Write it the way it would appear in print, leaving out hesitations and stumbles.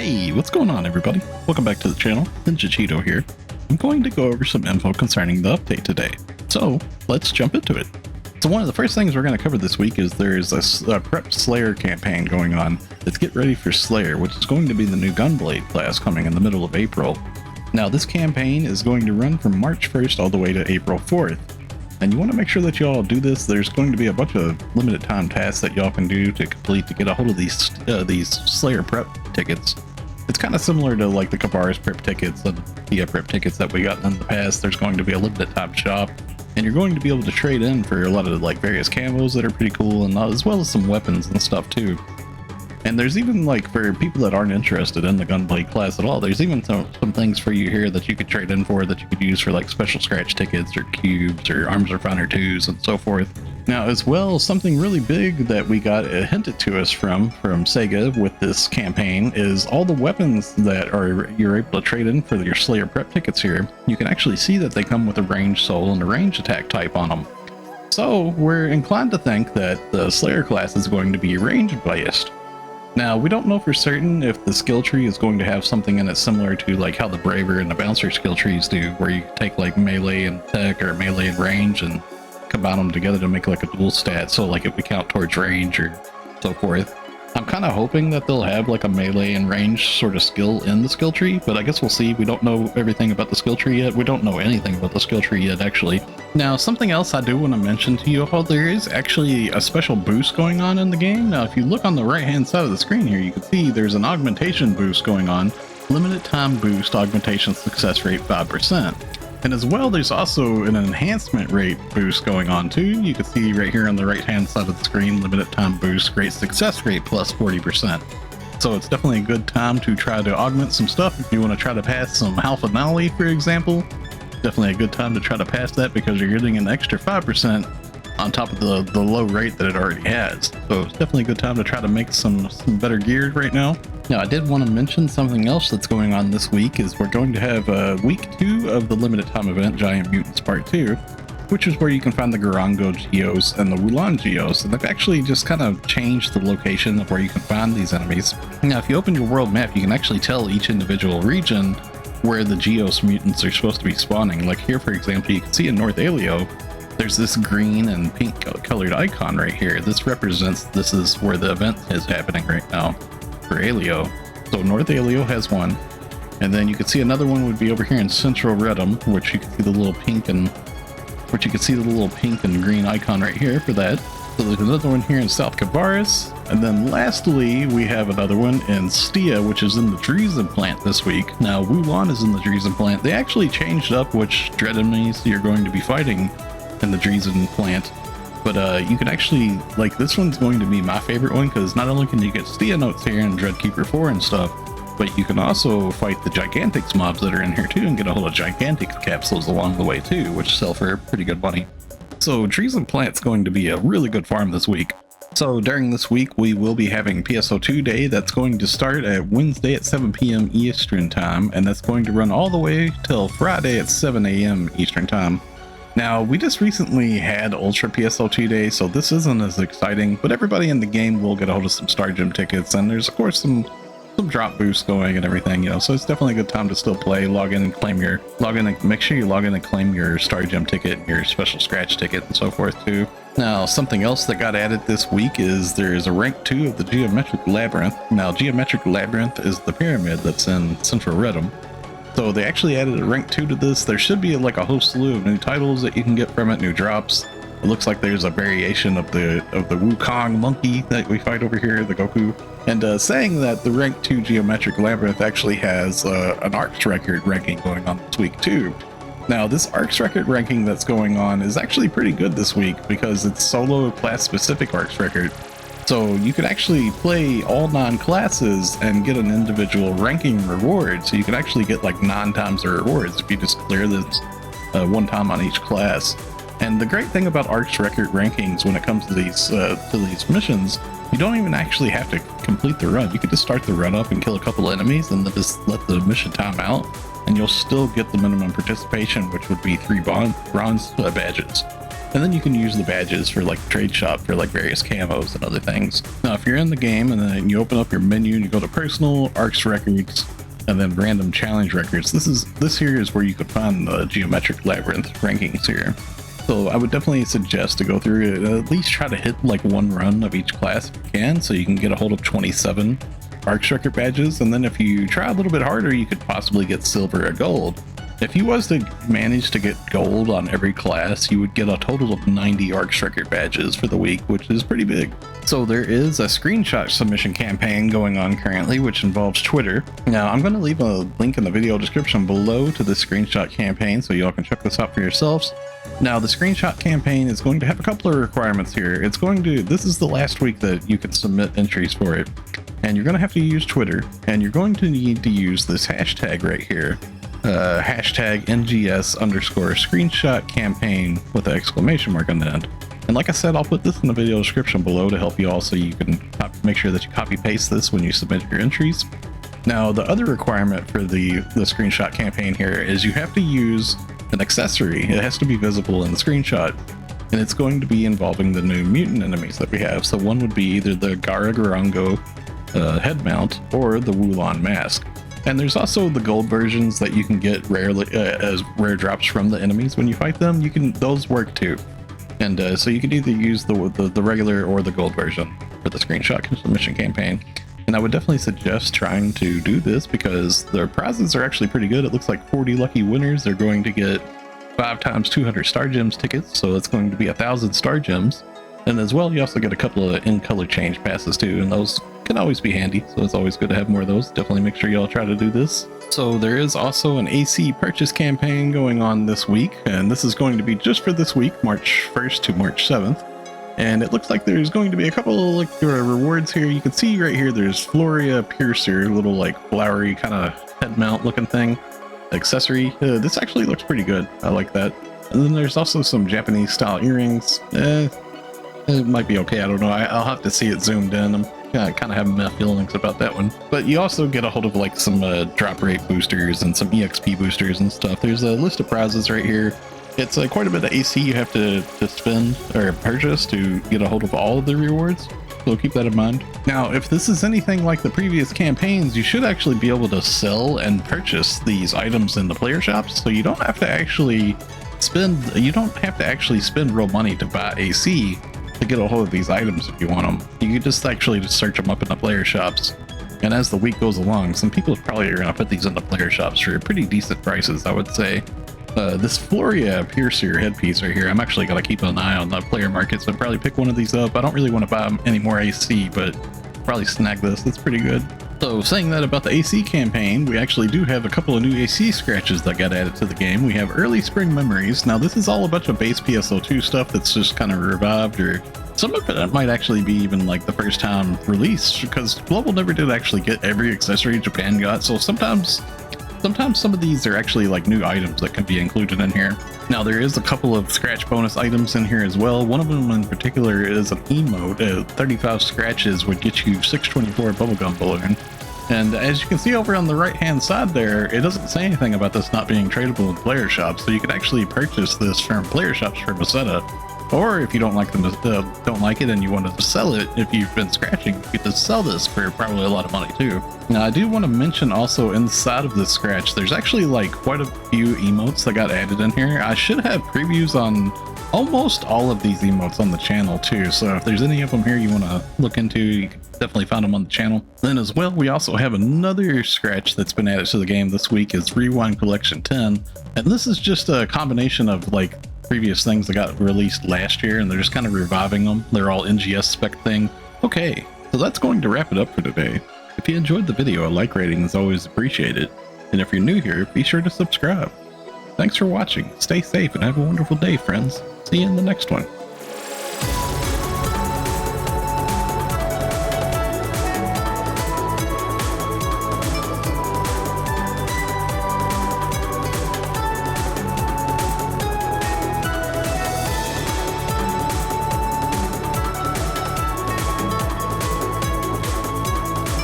Hey, what's going on everybody? Welcome back to the channel, NiNjahCheeto here. I'm going to go over some info concerning the update today. So, let's jump into it. So one of the first things we're going to cover this week is there's a Prep Slayer campaign going on. It's Get Ready for Slayer, which is going to be the new Gunblade class coming in the middle of April. Now this campaign is going to run from March 1st all the way to April 4th. And you want to make sure that y'all do this. There's going to be a bunch of limited time tasks that y'all can do to complete to get a hold of these Slayer prep tickets. It's kind of similar to like the Kavaris prep tickets and the prep tickets that we got in the past. There's going to be a limited time shop, and you're going to be able to trade in for a lot of like various camos that are pretty cool, and as well as some weapons and stuff too. And there's even like for people that aren't interested in the Gunblade class at all, there's even some things for you here that you could trade in for that you could use for like special scratch tickets or cubes or Arms Refiner 2s and so forth. Now as well, something really big that we got hinted to us from Sega with this campaign is all the weapons that you're able to trade in for your Slayer prep tickets here. You can actually see that they come with a ranged soul and a ranged attack type on them. So we're inclined to think that the Slayer class is going to be ranged biased. Now, we don't know for certain if the skill tree is going to have something in it similar to like how the Braver and the Bouncer skill trees do, where you take like melee and tech or melee and range and combine them together to make like a dual stat, so like if we count towards range or so forth. I'm kind of hoping that they'll have like a melee and range sort of skill in the skill tree, but I guess we'll see. We don't know everything about the skill tree yet. We don't know anything about the skill tree yet, actually. Now, something else I do want to mention to you all, there is actually a special boost going on in the game. Now, if you look on the right-hand side of the screen here, you can see there's an augmentation boost going on. Limited time boost, augmentation success rate 5%. And as well, there's also an enhancement rate boost going on too. You can see right here on the right hand side of the screen, limited time boost, great success rate plus 40%. So it's definitely a good time to try to augment some stuff. If you want to try to pass some Half Finale, for example, definitely a good time to try to pass that because you're getting an extra 5% on top of the low rate that it already has. So it's definitely a good time to try to make some better gear right now. Now, I did want to mention something else that's going on this week is we're going to have week 2 of the limited time event, Giant Mutants Part 2, which is where you can find the Garango Geos and the Wulan Geos. And they've actually just kind of changed the location of where you can find these enemies. Now, if you open your world map, you can actually tell each individual region where the Geos mutants are supposed to be spawning. Like here, for example, you can see in North Aleo, there's this green and pink colored icon right here. This is where the event is happening right now for Aleo. So North Aleo has one, and then you can see another one would be over here in Central Redum, which you can see the little pink and green icon right here for that. So there's another one here in South Kavaris, and then lastly we have another one in Stia, which is in the Dreesen plant this week. Now Wulan is in the Dreesen plant. They actually changed up which dread enemies you're going to be fighting in the Dreesen plant. But you can actually, like, this one's going to be my favorite one because not only can you get Stia notes here and Dreadkeeper 4 and stuff, but you can also fight the Gigantics mobs that are in here too and get a hold of Gigantics capsules along the way too, which sell for pretty good money. So Dreesen Plant's going to be a really good farm this week. So during this week, we will be having PSO2 Day that's going to start at Wednesday at 7 p.m. Eastern Time, and that's going to run all the way till Friday at 7 a.m. Eastern Time. Now, we just recently had Ultra PSO2 Day, so this isn't as exciting, but everybody in the game will get a hold of some Star Gem tickets, and there's of course some drop boosts going and everything, you know, so it's definitely a good time to still play. Make sure you log in and claim your Star Gem ticket, your special scratch ticket, and so forth too. Now, something else that got added this week is there's a rank 2 of the Geometric Labyrinth. Now, Geometric Labyrinth is the pyramid that's in Central Redum. So they actually added a rank 2 to this. There should be like a whole slew of new titles that you can get from it, new drops. It looks like there's a variation of the Wukong monkey that we fight over here, the Goku. And saying that the rank 2 Geometric Labyrinth actually has an Arks record ranking going on this week too. Now, this Arks record ranking that's going on is actually pretty good this week because it's solo class specific Arks record. So you can actually play all 9 classes and get an individual ranking reward. So you can actually get like 9 times the rewards if you just clear this one time on each class. And the great thing about Arks record rankings when it comes to these missions, you don't even actually have to complete the run. You can just start the run up and kill a couple enemies and then just let the mission time out, and you'll still get the minimum participation, which would be 3 bronze badges. And then you can use the badges for like trade shop for like various camos and other things. Now, if you're in the game and then you open up your menu and you go to personal, Arks records, and then random challenge records, this here is where you could find the geometric labyrinth rankings here. So I would definitely suggest to go through it, at least try to hit like one run of each class if you can, so you can get a hold of 27 Arks record badges. And then if you try a little bit harder, you could possibly get silver or gold. If you was to manage to get gold on every class, you would get a total of 90 Arks record badges for the week, which is pretty big. So there is a screenshot submission campaign going on currently, which involves Twitter. Now, I'm going to leave a link in the video description below to the screenshot campaign, so y'all can check this out for yourselves. Now, the screenshot campaign is going to have a couple of requirements here. This is the last week that you can submit entries for it. And you're going to have to use Twitter, and you're going to need to use this hashtag right here. Hashtag NGS _ screenshot campaign with an exclamation mark on the end. And like I said, I'll put this in the video description below to help you all, so you can make sure that you copy paste this when you submit your entries. Now, the other requirement for the screenshot campaign here is you have to use an accessory. It has to be visible in the screenshot, and it's going to be involving the new mutant enemies that we have. So one would be either the Garagarango head mount or the Wulon mask. And there's also the gold versions that you can get rarely as rare drops from the enemies when you fight them. Those work too. And so you can either use the regular or the gold version for the screenshot submission campaign. And I would definitely suggest trying to do this because their prizes are actually pretty good. It looks like 40 lucky winners. They're going to get 5 times 200 Star Gems tickets, so it's going to be 1,000 Star Gems. And as well, you also get a couple of in-color change passes too, and those can always be handy, so it's always good to have more of those. Definitely make sure y'all try to do this. So there is also an AC purchase campaign going on this week, and this is going to be just for this week, March 1st to March 7th. And it looks like there's going to be a couple of rewards here. You can see right here, there's Floria Piercer, little like flowery kind of head mount looking thing, accessory. This actually looks pretty good. I like that. And then there's also some Japanese style earrings. It might be okay. I don't know. I'll have to see it zoomed in. I'm kind of having my feelings about that one. But you also get a hold of like some drop rate boosters and some EXP boosters and stuff. There's a list of prizes right here. It's quite a bit of AC you have to spend or purchase to get a hold of all of the rewards. So keep that in mind. Now, if this is anything like the previous campaigns, you should actually be able to sell and purchase these items in the player shops. So you don't have to actually spend real money to buy AC to get a hold of these items if you want them. You can just search them up in the player shops. And as the week goes along, some people probably are going to put these in the player shops for pretty decent prices, I would say. This Floria Piercer headpiece right here, I'm actually going to keep an eye on the player market, so I'd probably pick one of these up. I don't really want to buy any more AC, but probably snag this. It's pretty good. So saying that about the AC campaign, we actually do have a couple of new AC scratches that got added to the game. We have Early Spring Memories. Now this is all a bunch of base PSO2 stuff that's just kind of revived, or some of it might actually be even like the first time release, because Global never did actually get every accessory Japan got. So sometimes some of these are actually like new items that can be included in here. Now there is a couple of scratch bonus items in here as well. One of them in particular is an emote. 35 scratches would get you 624 bubblegum balloon. And as you can see over on the right hand side there, it doesn't say anything about this not being tradable in player shops. So you can actually purchase this from player shops for Maseta. Or if you don't like it and you wanted to sell it, if you've been scratching, you could just sell this for probably a lot of money too. Now I do want to mention also inside of this scratch, there's actually like quite a few emotes that got added in here. I should have previews on almost all of these emotes on the channel too. So if there's any of them here you want to look into, you can definitely find them on the channel. Then as well, we also have another scratch that's been added to the game this week is Rewind Collection 10. And this is just a combination of like previous things that got released last year, and they're just kind of reviving them. They're all NGS spec thing. Okay, so that's going to wrap it up for today. If you enjoyed the video, a like rating is always appreciated. And if you're new here, be sure to subscribe. Thanks for watching. Stay safe and have a wonderful day, friends. See you in the next one.